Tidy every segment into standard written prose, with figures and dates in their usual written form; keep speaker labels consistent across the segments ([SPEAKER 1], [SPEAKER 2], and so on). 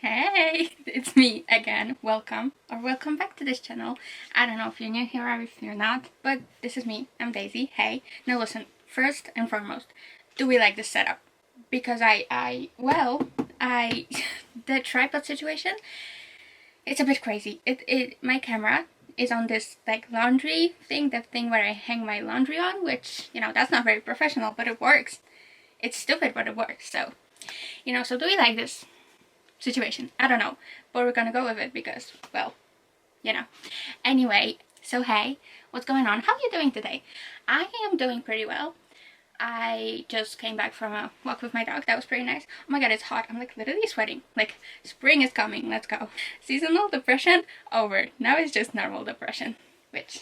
[SPEAKER 1] Hey, it's me again. Welcome or welcome back to this channel. I don't know if you're new here or if you're not, but this is me. I'm Daisy. Hey. Now listen, first and foremost, do we like this setup? Because well, the tripod situation, it's a bit crazy. My camera is on this like laundry thing, the thing where I hang my laundry on, which, you know, that's not very professional, but it works. It's stupid, but it works. So, you know, so do we like this situation? I don't know, but we're gonna go with it because, well, you know. Anyway, so hey, what's going on? How are you doing today? I am doing pretty well. I just came back from a walk with my dog. That was pretty nice. Oh my god, it's hot. I'm like literally sweating. Like, spring is coming. Let's go. Seasonal depression over. Now it's just normal depression, which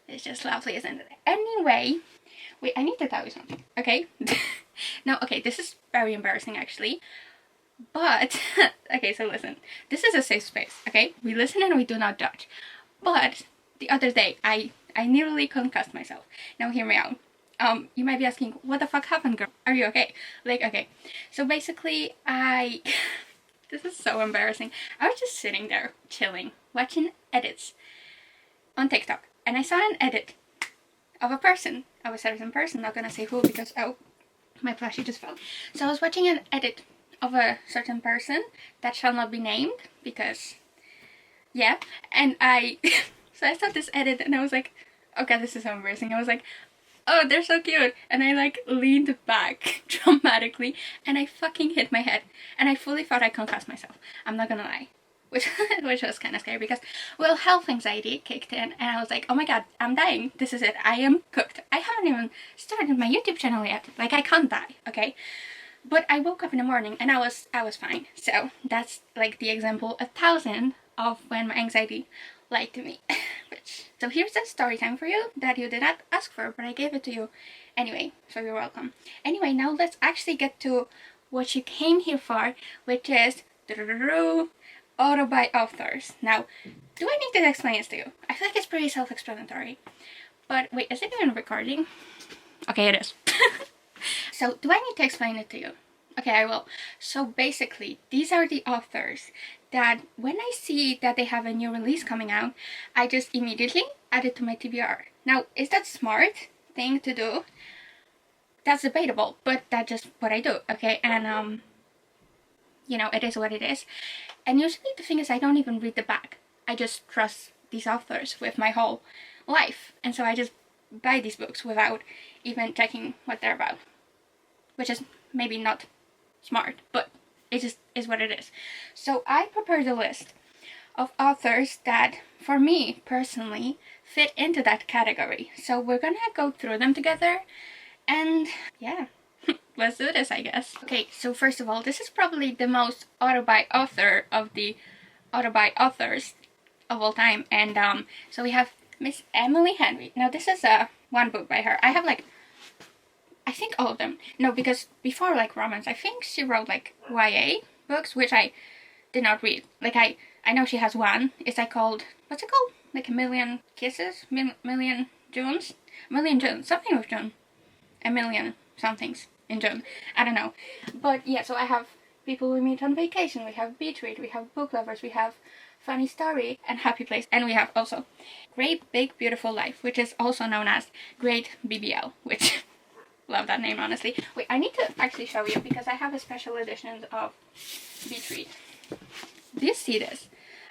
[SPEAKER 1] is just lovely, isn't it? Anyway, wait, I need to tell you something, okay? No, okay, this is very embarrassing actually. But, okay, so listen, this is a safe space, okay? We listen and we do not judge. But, the other day, I nearly concussed myself. Now, hear me out. You might be asking, what the fuck happened, girl? Are you okay? Like, okay. So basically, this is so embarrassing. I was just sitting there, chilling, watching edits on TikTok. And I saw an edit of a person, of a certain person, not gonna say who because, oh, my plushie just fell. So I was watching an edit of a certain person that shall not be named because, yeah, and so I saw this edit and I was like, oh god, this is so embarrassing. I was like, oh, they're so cute, and I like leaned back dramatically and I fucking hit my head and I fully thought I concussed myself. I'm not gonna lie. Which was kind of scary because, well, health anxiety kicked in and I was like, oh my god, I'm dying. This is it. I am cooked. I haven't even started my YouTube channel yet. Like, I can't die, okay? But I woke up in the morning and I was fine. So that's like the example 1,000 of when my anxiety lied to me. So here's a story time for you that you did not ask for, but I gave it to you anyway. So you're welcome. Anyway, now let's actually get to what you came here for, which is auto by authors. Now, do I need to explain this to you? I feel like it's pretty self-explanatory. But wait, is it even recording? Okay, it is. So, do I need to explain it to you? Okay, I will. So basically, these are the authors that when I see that they have a new release coming out, I just immediately add it to my TBR. Now, is that smart thing to do? That's debatable, but that's just what I do, okay? And, you know, it is what it is. And usually the thing is I don't even read the back. I just trust these authors with my whole life. And so I just buy these books without even checking what they're about. Which is maybe not smart, but it just is what it is. So I prepared a list of authors that, for me personally, fit into that category. So we're gonna go through them together, and yeah, let's do this, I guess. Okay, so first of all, this is probably the most auto-buy author of the auto-buy authors of all time, and so we have Miss Emily Henry. Now this is one book by her. I have like, I think all of them. No, because before like romance, I think she wrote like YA books, which I did not read. Like I know she has one. It's like called, what's it called? Like A Million Kisses? Million Junes? Million Junes. Something with June. A million somethings in June. I don't know. But yeah, so I have People We Meet on Vacation. We have Beach Read. We have Book Lovers. We have Funny Story and Happy Place. And we have also Great Big Beautiful Life, which is also known as Great BBL, which... love that name, honestly. Wait, I need to actually show you because I have a special edition of Beach Read. Do you see this?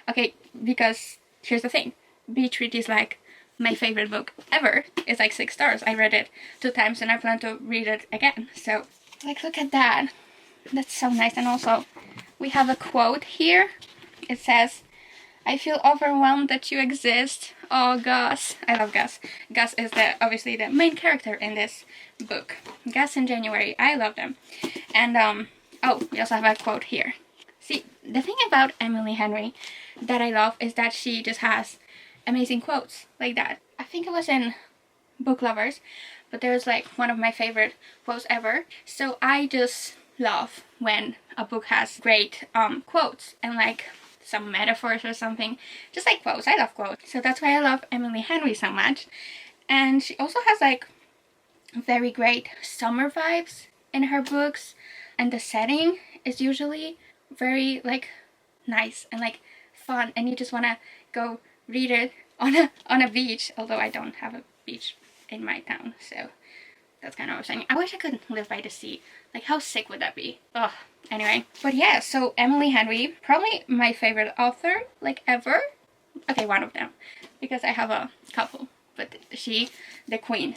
[SPEAKER 1] Okay, because here's the thing. Beach Read is like my favorite book ever. It's like 6 stars. I read it 2 times and I plan to read it again. So, like, look at that. That's so nice. And also, we have a quote here. It says, I feel overwhelmed that you exist. Oh, Gus. I love Gus. Gus is obviously the main character in this book. Gus and January. I love them. And, oh, we also have a quote here. See, the thing about Emily Henry that I love is that she just has amazing quotes like that. I think it was in Book Lovers, but there's like one of my favorite quotes ever. So I just love when a book has great quotes and like some metaphors or something. Just like quotes. I love quotes. So that's why I love Emily Henry so much. And she also has like very great summer vibes in her books. And the setting is usually very like nice and like fun, and you just want to go read it on a beach, although I don't have a beach in my town, so that's kind of what I'm saying. I wish I could live by the sea. Like, how sick would that be? Ugh. Anyway, but yeah, so Emily Henry, probably my favorite author, like, ever. Okay, one of them, because I have a couple, but she, the queen,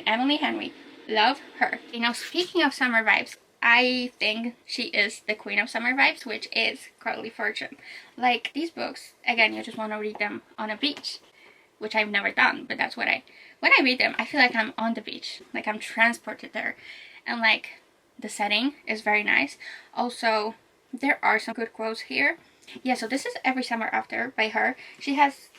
[SPEAKER 1] Emily Henry, love her. You know, speaking of summer vibes, I think she is the queen of summer vibes, which is Carly Fortune. Like, these books, again, you just want to read them on a beach, which I've never done, but that's what when I read them, I feel like I'm on the beach, like I'm transported there, and like the setting is very nice. Also, there are some good quotes here. Yeah, so this is Every Summer After by her. She has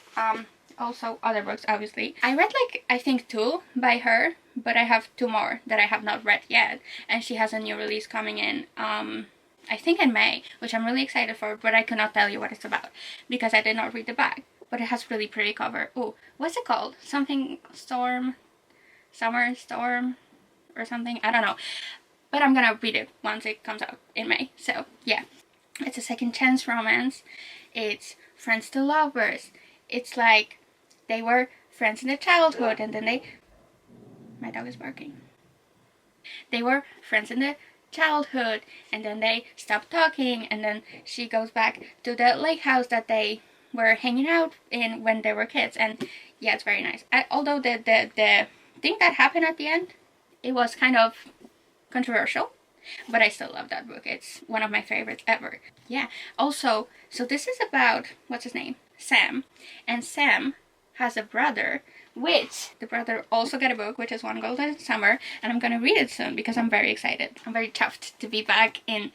[SPEAKER 1] also other books, obviously. I read like, I think 2 by her, but I have 2 more that I have not read yet, and she has a new release coming in I think in May, which I'm really excited for, but I cannot tell you what it's about because I did not read the back. But it has really pretty cover. Oh, what's it called? Something Storm, Summer Storm, or something. I don't know. But I'm gonna read it once it comes out in May. So yeah, it's a second chance romance. It's friends to lovers. It's like they were friends in their childhood, and then my dog is barking. They were friends in the childhood, and then they stopped talking, and then she goes back to the lake house that they were hanging out in when they were kids. And yeah, it's very nice. Although the thing that happened at the end, it was kind of controversial, but I still love that book. It's one of my favorites ever. Yeah. Also, so this is about, what's his name? Sam. And Sam has a brother, which the brother also got a book, which is One Golden Summer, and I'm gonna read it soon because I'm very excited. I'm very chuffed to be back in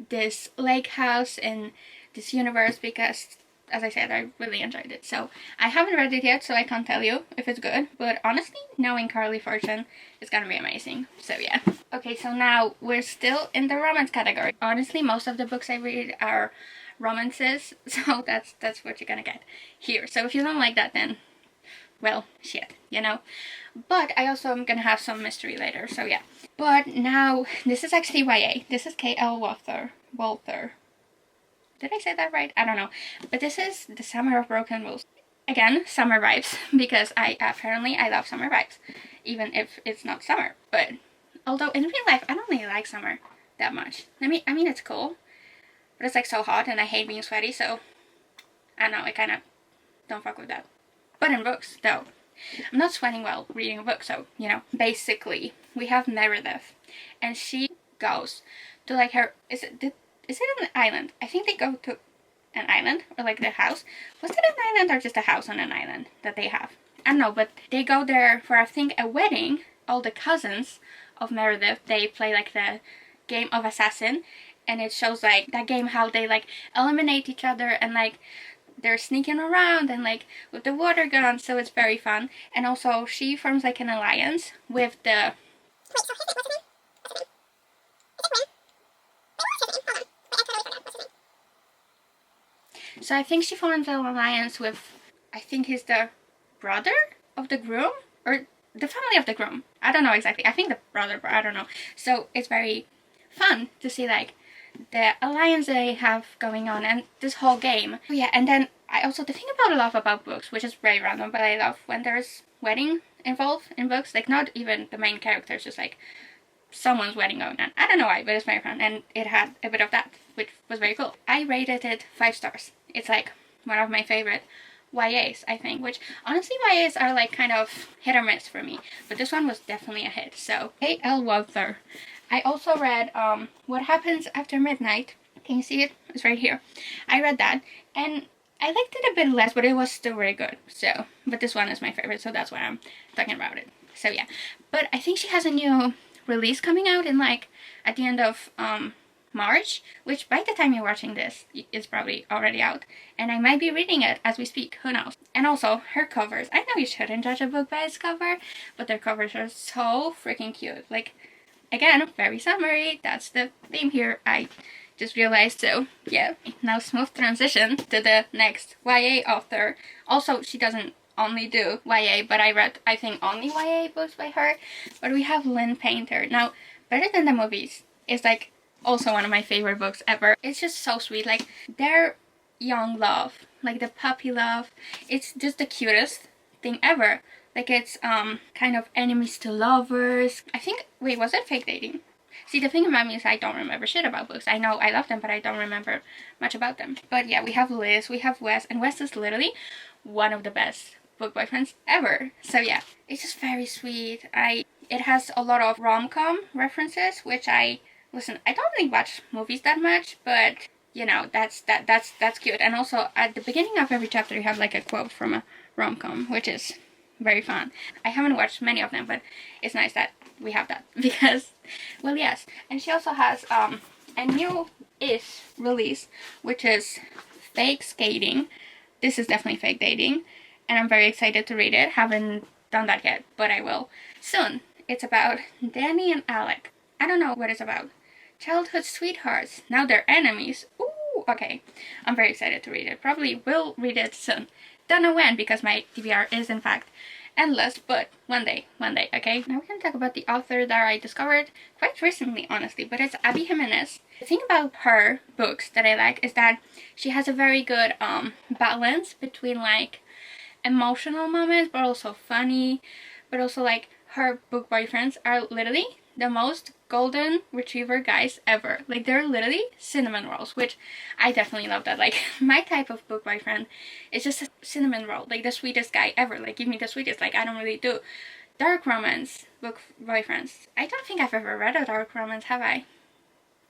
[SPEAKER 1] this lake house, in this universe, because as I said, I really enjoyed it. So I haven't read it yet, so I can't tell you if it's good, but honestly, knowing Carly Fortune is gonna be amazing. So yeah. Okay, so now we're still in the romance category. Honestly, most of the books I read are romances, so that's what you're gonna get here. So if you don't like that, then well, shit, you know. But I also am gonna have some mystery later, so yeah. But now, this is actually YA. This is K.L. Walther. Did I say that right? I don't know. But this is The Summer of Broken Rules. Again, summer vibes, because I love summer vibes, even if it's not summer. But although in real life, I don't really like summer that much. I mean it's cool, but it's like so hot, and I hate being sweaty, so I don't know, I kind of don't fuck with that. But in books, though, I'm not sweating while reading a book, so, you know. Basically, we have Meredith, and she goes to like her, is it an island? I think they go to an island, or like the house. Was it an island or just a house on an island that they have? I don't know, but they go there for, I think, a wedding. All the cousins of Meredith, they play like the game of assassin, and it shows like that game how they like eliminate each other, and like they're sneaking around and like with the water gun, so it's very fun. And also she forms like an alliance with the so I think she forms an alliance with, I think he's the brother of the groom, or the family of the groom. I don't know exactly. I think the brother, but I don't know. So it's very fun to see like the alliance they have going on and this whole game. Oh yeah, and then the thing about I love about books, which is very random, but I love when there's wedding involved in books. Like not even the main characters, just like someone's wedding going on. I don't know why, but it's very fun, and it had a bit of that, which was very cool. I rated it 5 stars. It's like one of my favorite YAs, I think, which honestly YAs are like kind of hit or miss for me, but this one was definitely a hit. So K.L. Walther. I also read What Happens After Midnight. Can you see it? It's right here. I read that, and I liked it a bit less, but it was still very good. So, but this one is my favorite, so that's why I'm talking about it. So yeah, but I think she has a new release coming out in like at the end of March, which by the time you're watching this, it's probably already out, and I might be reading it as we speak, who knows. And also, her covers. I know you shouldn't judge a book by its cover, but their covers are so freaking cute. Like, again, very summery, that's the theme here, I just realized. So yeah, now smooth transition to the next YA author. Also, she doesn't only do YA, but I read, I think, only YA books by her. But we have Lynn Painter. Now, Better Than the Movies is like Also one of my favorite books ever. It's just so sweet. Like their young love, like the puppy love, it's just the cutest thing ever. Like it's kind of enemies to lovers. I think, wait, was it fake dating? See, the thing about me is I don't remember shit about books. I know I love them, but I don't remember much about them. But yeah, we have Liz, we have Wes, and Wes is literally one of the best book boyfriends ever. So yeah, it's just very sweet. It has a lot of rom-com references, which listen, I don't really watch movies that much, but you know, that's cute. And also at the beginning of every chapter you have like a quote from a rom-com, which is very fun. I haven't watched many of them, but it's nice that we have that because, well, yes. And she also has a new-ish release, which is Fake Skating. This is definitely fake dating, and I'm very excited to read it. Haven't done that yet, but I will soon. It's about Danny and Alec. I don't know what it's about. Childhood sweethearts. Now they're enemies. Ooh, okay. I'm very excited to read it. Probably will read it soon. Don't know when because my TBR is in fact endless, but one day, okay? Now we're gonna talk about the author that I discovered quite recently, honestly, but it's Abby Jimenez. The thing about her books that I like is that she has a very good balance between like emotional moments, but also funny, but also like her book boyfriends are literally the most golden retriever guys ever. Like they're literally cinnamon rolls, which I definitely love that. Like my type of book boyfriend is just a cinnamon roll, like the sweetest guy ever. Like give me the sweetest. Like I don't really do dark romance book boyfriends. I don't think I've ever read a dark romance, have I?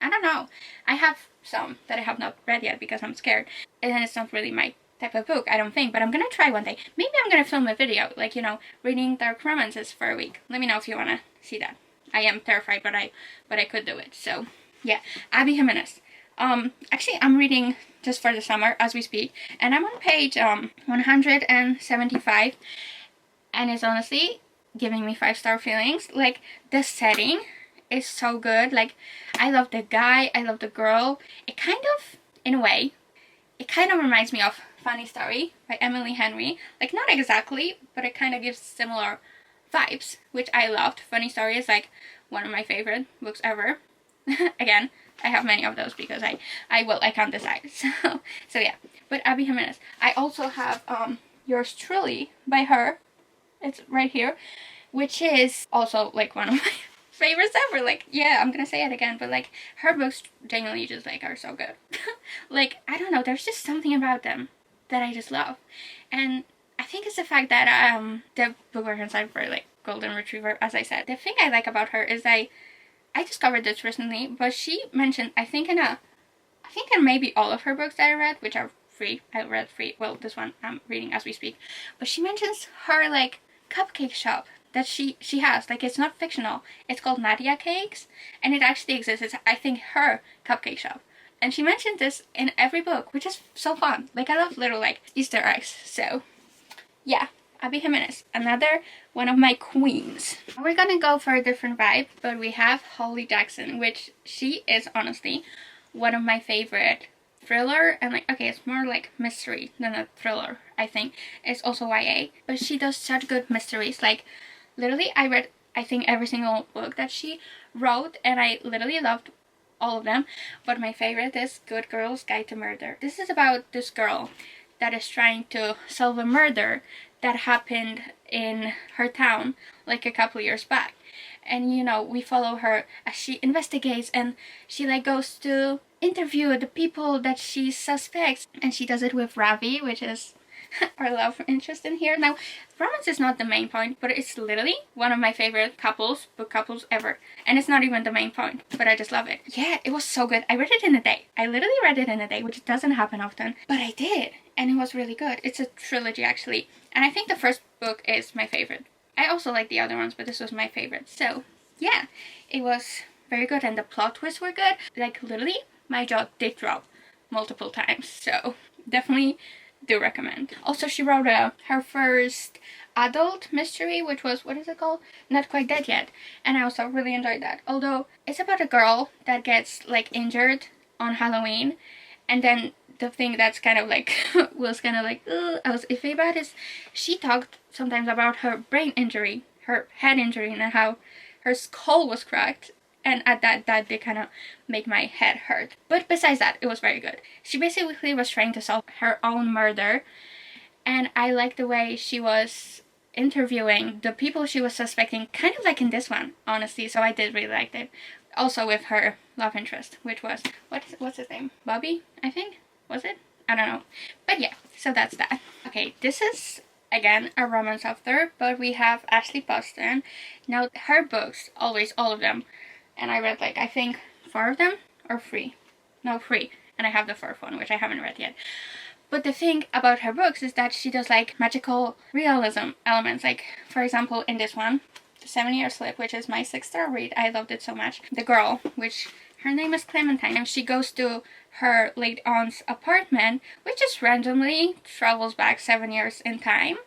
[SPEAKER 1] I don't know. I have some that I have not read yet because I'm scared, and it's not really my type of book, I don't think, but I'm gonna try one day. Maybe I'm gonna film a video, like, you know, reading dark romances for a week. Let me know if you wanna see that. I am terrified, but I could do it. So yeah, Abby Jimenez. Actually, I'm reading just for the summer as we speak, and I'm on page 175, and it's honestly giving me 5-star feelings. Like the setting is so good. Like I love the guy, I love the girl. It kind of, in a way, it kind of reminds me of Funny Story by Emily Henry. Like not exactly, but it kind of gives similar vibes, which I loved. Funny Story is like one of my favorite books ever. Again, I have many of those because I can't decide. So yeah. But Abby Jimenez. I also have Yours Truly by her. It's right here, which is also like one of my favorites ever. Like, yeah, I'm gonna say it again, but like her books genuinely just like are so good. Like, I don't know, there's just something about them that I just love. And I think it's the fact that the book versions are for like golden retriever, as I said. The thing I like about her is I discovered this recently, but she mentioned, I think in maybe all of her books that I read, which are free. I read free. Well, this one I'm reading as we speak. But she mentions her like cupcake shop that she has. Like it's not fictional. It's called Nadia Cakes, and it actually exists. It's, I think, her cupcake shop. And she mentioned this in every book, which is so fun. Like I love little like Easter eggs. So yeah, Abby Jimenez, another one of my queens. We're gonna go for a different vibe, but we have Holly Jackson, which she is honestly one of my favorite thriller, and like, okay, it's more like mystery than a thriller, I think. It's also YA, but she does such good mysteries. Like literally I read, I think, every single book that she wrote, and I literally loved all of them, but my favorite is Good Girl's Guide to Murder. This is about this girl that is trying to solve a murder that happened in her town like a couple years back. And you know, we follow her as she investigates, and she like goes to interview the people that she suspects, and she does it with Ravi, which is our love interest in here. Now, romance is not the main point, but it's literally one of my favorite book couples ever. And it's not even the main point, but I just love it. Yeah, it was so good. I read it in a day. I literally read it in a day, which doesn't happen often, but I did, and it was really good. It's a trilogy actually, and I think the first book is my favorite. I also like the other ones, but this was my favorite. So yeah, it was very good, and the plot twists were good. Like literally, my jaw did drop multiple times. So definitely do recommend. Also, she wrote her first adult mystery, which was, what is it called? Not Quite Dead Yet. And I also really enjoyed that. Although it's about a girl that gets like injured on Halloween, and then the thing that's kind of like was kind of like I was iffy about is she talked sometimes about her brain injury, her head injury, and how her skull was cracked, and at that did kind of make my head hurt. But besides that, it was very good. She basically was trying to solve her own murder, and I liked the way she was interviewing the people she was suspecting, kind of like in this one, honestly. So I did really like it. Also with her love interest, which was, what's his name? Bobby, I think? Was it? I don't know. But yeah, so that's that. Okay, this is again a romance author, but we have Ashley Poston. Now her books, always, all of them, and I read like, I think 4 of them, or 3. No, 3. And I have the 4th one, which I haven't read yet. But the thing about her books is that she does like magical realism elements. Like, for example, in this one, The 7-Year Slip, which is my 6-star read. I loved it so much. The girl, which her name is Clementine, and she goes to her late aunt's apartment, which just randomly travels back 7 years in time.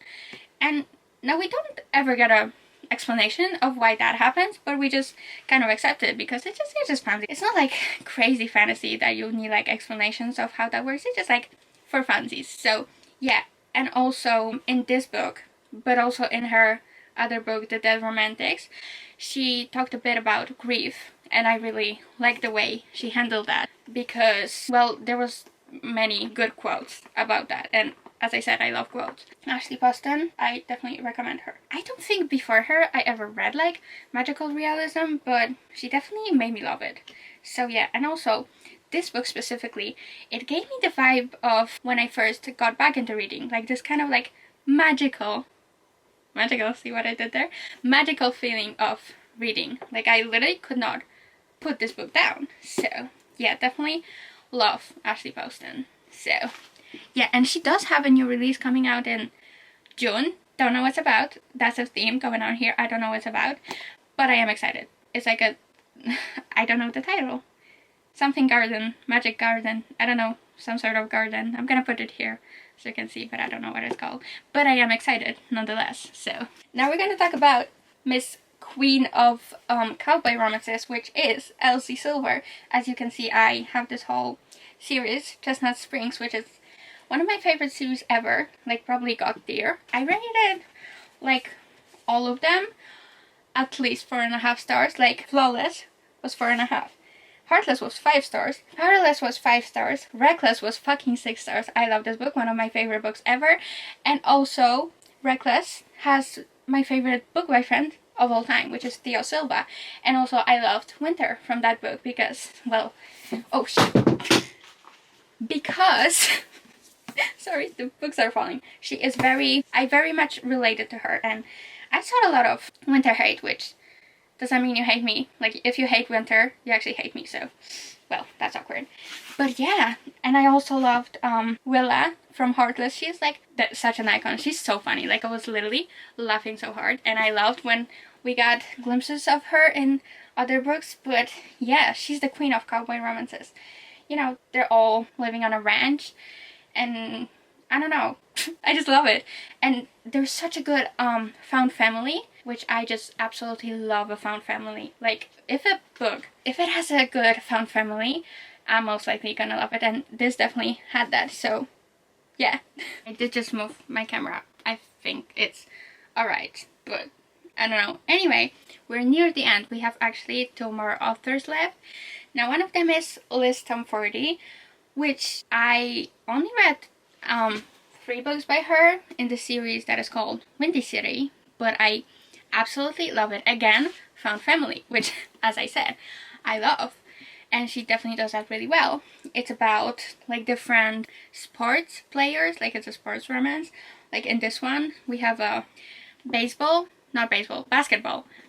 [SPEAKER 1] And now we don't ever get a explanation of why that happens, but we just kind of accept it because it's just fantasy. It's not like crazy fantasy that you need like explanations of how that works. It's just like for funsies. So yeah, and also in this book, but also in her other book, The Dead Romantics, she talked a bit about grief, and I really like the way she handled that because, well, there was many good quotes about that, and as I said, I love quotes. Ashley Poston, I definitely recommend her. I don't think before her I ever read like magical realism, but she definitely made me love it. So yeah, and also this book specifically, it gave me the vibe of when I first got back into reading, like this kind of like magical, see what I did there? Magical feeling of reading. Like I literally could not put this book down. So yeah, definitely love Ashley Poston. So yeah, and she does have a new release coming out in June. Don't know what's about. That's a theme going on here. I don't know what it's about, but I am excited. It's like a, I don't know the title. Something garden, magic garden. I don't know, some sort of garden. I'm gonna put it here so you can see, but I don't know what it's called. But I am excited nonetheless. So now we're gonna talk about Miss Queen of Cowboy Romances, which is Elsie Silver. As you can see, I have this whole series, Chestnut Springs, which is one of my favorite series ever, like probably God tier. I rated like all of them at least 4.5 stars. Like Flawless was 4.5. Heartless was 5 stars. Powerless was 5 stars. Reckless was fucking 6 stars. I love this book, one of my favorite books ever. And also, Reckless has my favorite book boyfriend of all time, which is Theo Silva. And also, I loved Winter from that book because, well, oh shit. Because, sorry, the books are falling. She is I very much related to her, and I saw a lot of Winter hate, which doesn't mean you hate me. Like, if you hate Winter, you actually hate me, so, well, that's awkward. But yeah, and I also loved Willa from Heartless. She's like such an icon. She's so funny. Like, I was literally laughing so hard, and I loved when we got glimpses of her in other books. But yeah, she's the queen of cowboy romances. You know, they're all living on a ranch, and I don't know, I just love it. And there's such a good found family, which I just absolutely love a found family. Like, if a book, if it has a good found family, I'm most likely gonna love it, and this definitely had that, so yeah. I did just move my camera. I think it's alright, but I don't know. Anyway, we're near the end. We have actually 2 more authors left. Now, one of them is Liz Tomforty, which I only read 3 books by her in the series that is called Windy City, but I absolutely love it. Again, found family, which, as I said, I love, and she definitely does that really well. It's about like different sports players, like it's a sports romance. Like in this one, we have a basketball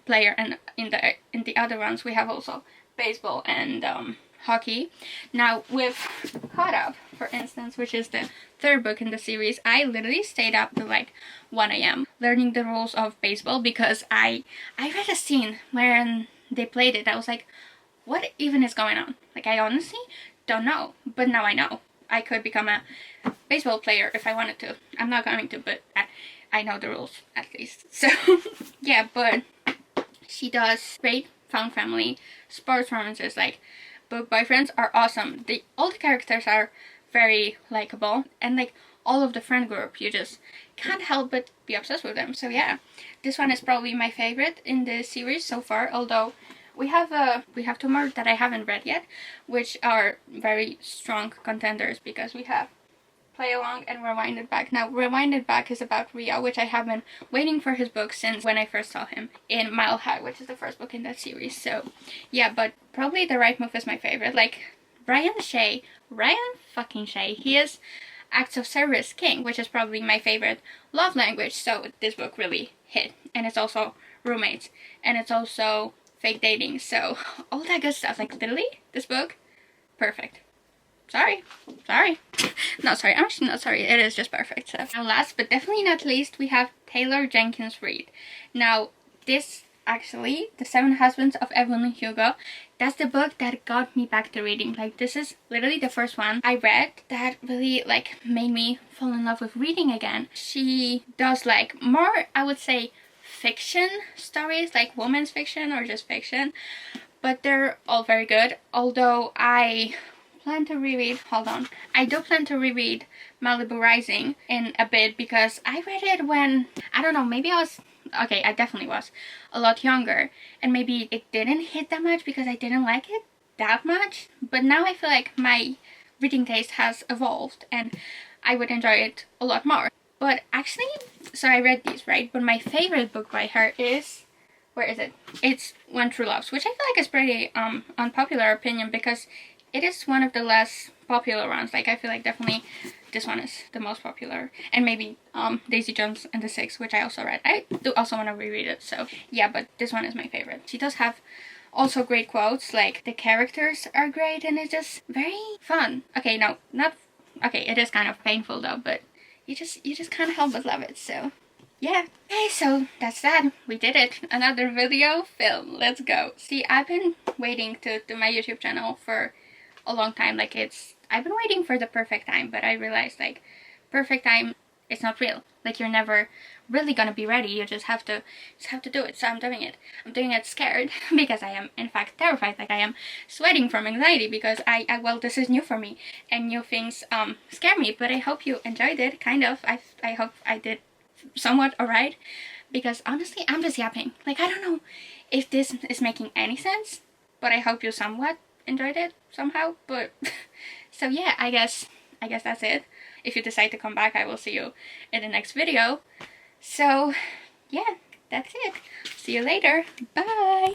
[SPEAKER 1] player, and in the other ones we have also baseball and hockey. Now with Caught Up, for instance, which is the 3rd book in the series, I literally stayed up till like 1 a.m. learning the rules of baseball because I read a scene wherein they played it. I was like, what even is going on? Like, I honestly don't know, but now I know. I could become a baseball player if I wanted to. I'm not going to, but I know the rules at least. So yeah, but she does great found family sports romances. Like, book boyfriends are awesome. All the characters are very likable, and like all of the friend group, you just can't help but be obsessed with them. So yeah, this one is probably my favorite in the series so far, although we have two more that I haven't read yet, which are very strong contenders because we have Play Along and Rewind It Back. Now, Rewind It Back is about Rio, which I have been waiting for his book since when I first saw him in Mile High, which is the first book in that series. So, yeah, but probably The Right Move is my favorite. Like, Ryan fucking Shea, he is Acts of Service King, which is probably my favorite love language, so this book really hit. And it's also roommates, and it's also fake dating, so all that good stuff. Like, literally, this book, perfect. Sorry. Not sorry, I'm actually not sorry, it is just perfect. So, now last but definitely not least, we have Taylor Jenkins Reid. Now, this actually, The Seven Husbands of Evelyn Hugo, that's the book that got me back to reading. Like, this is literally the first one I read that really, like, made me fall in love with reading again. She does, like, more, I would say, fiction stories, like women's fiction or just fiction, but they're all very good. Although I plan to reread, I do plan to reread Malibu Rising in a bit because I read it when, I don't know, maybe I definitely was a lot younger, and maybe it didn't hit that much because I didn't like it that much, but now I feel like my reading taste has evolved and I would enjoy it a lot more. But actually, so I read these, right? But my favorite book by her is, where is it? It's When True Loves, which I feel like is pretty unpopular opinion because it is one of the less popular ones. Like, I feel like definitely this one is the most popular. And maybe Daisy Jones and the Six, which I also read. I do also want to reread it, so yeah, but this one is my favorite. She does have also great quotes, like the characters are great and it's just very fun. Okay, no, not, okay, it is kind of painful though, but you just can't help but love it, so yeah. Okay, so that's that. We did it. Another video film. Let's go. See, I've been waiting to do my YouTube channel for a long time. Like, I've been waiting for the perfect time, but I realized, like, perfect time is not real. Like, you're never really gonna be ready. You just have to do it. So I'm doing it. I'm doing it scared because I am in fact terrified. Like, I am sweating from anxiety because well, this is new for me and new things scare me, but I hope you enjoyed it. Kind of. I hope I did somewhat alright, because honestly I'm just yapping. Like, I don't know if this is making any sense, but I hope you somewhat enjoyed it somehow. But so yeah, I guess that's it. If you decide to come back, I will see you in the next video. So yeah, that's it. See you later. Bye.